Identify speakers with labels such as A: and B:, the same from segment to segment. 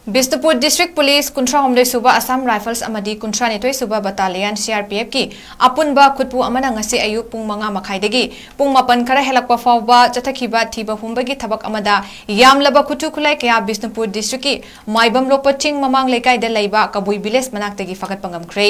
A: Bishnupur district police कुंथ्रा सुबा Assam rifles अमदी कुंथ्रा निथोई सुबा battalion CRPF की अपुनबा खुदपु अमना ngasi ayu pung 5 मखाइदगी pung 8 खरा हेलकपा फावबा चथखिबा थिबा हुंबगी थबक अमदा यामलबा खुतु खुलाई कया बिष्णुपुर डिस्ट्रिक्ट की माइबम लोपचिंग ममांग लेकाई दे लैबा कबुई विलेज मनाक्तगी फगत पंगम ख्रे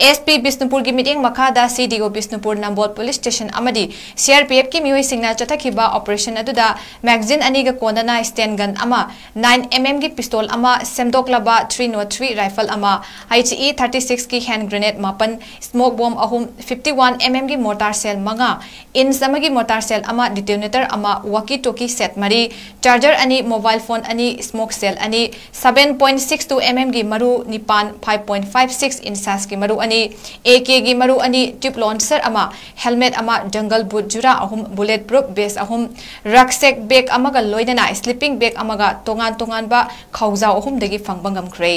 A: SP बिष्णुपुर की मीटिंग मखादा CDO Bishnupur Nambol police station अमदी CRPF की मियोई सिंगना चथखिबा ऑपरेशन अदुदा मैगजीन अनीगा कोंदना स्टैंड गन अमा 9mm की पिस्तौल अमा सेमदोकलबा 303 राइफल अमा 𝗔𝗣𝗡𝗚𝗕𝗔 की hand grenade 8 smoke bomb 51mm की मोटार सेल 5 इंच की मोटार सेल अमा डिटोनेटर अमा वॉकी टॉकी सेट 3 चार्जर अनि मोबाइल फोन अनि स्मोक सेल अनि 7.62mm की मरु 9 5.56 इंच साइज की मरु अनि AK की मरु अनि ट्यूब लॉन्चर अमा हेलमेट अमा जंगल बूट जुरा 3 बुलेट प्रूफ बेस 3 रक्सेक बैग अमगा लोइदना स्लीपिंग बैग अमगा तोंगान तोंगान बा खौजा 3 दगी फंगबा ngамख्रे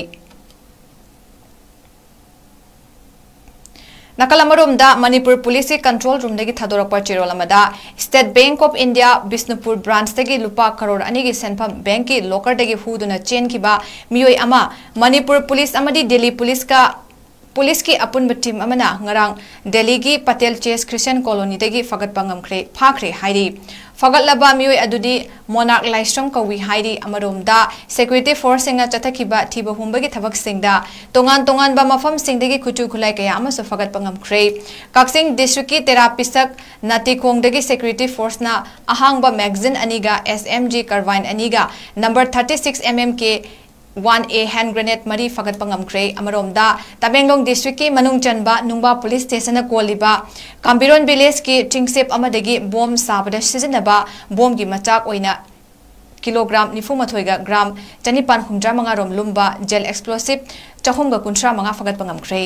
A: नकलमरोमदा मणिपुर पुलिस की कंट्रोल रूम दगी थादोरकपा चिरोलमदा state bank of India Bishnupur branch दगी लुपा करोड़ अनि की सेंफम बैंक की लॉकर दगी हुदुना चेन किबा मियोय अमा मणिपुर पुलिस अमदी दिल्ली पुलिस की अपुनब टीम अमना ngarang दिल्ली की Patel chess Christian colony दगी फगत पंगमख्रे फाख्रे हाइरी फगलबा मियोय अदुदी monarch लाइस्ट्रम कवी हाइरी अमरोमदा सिक्योरिटी फोर्स सिंगा चथखिबा थिबा हुंबगी थबक सिंगदा तोंगान तोंगान बा मफम सिंगदगी खुचु खुलाई कया अमसो फगत पंगमख्रे कक्सिंग डिस्ट्रिक्ट की तेरापिसक नातिकोंगदगी सिक्योरिटी फोर्स ना अहांगबा मैगजीन अनीगा SMG कार्बाइन अनीगा नंबर 36mm के 1A हैंड ग्रेनेड मरी फगत पंगमख्रे अमरोमदा तमेंगलोंग डिस्ट्रिक्ट की मनुंग चनबा नुंगबा पुलिस स्टेशन कोलिबा कांबिरोन विलेज की चिंगसेप अमदगी बॉम्ब साबदा सिजनबा बॉम्ब की मचाक ओइना किलोग्राम 94 ग्राम 259 रोम लुम्बा जेल एक्सप्लोसिव 495 फगत पंगमख्रे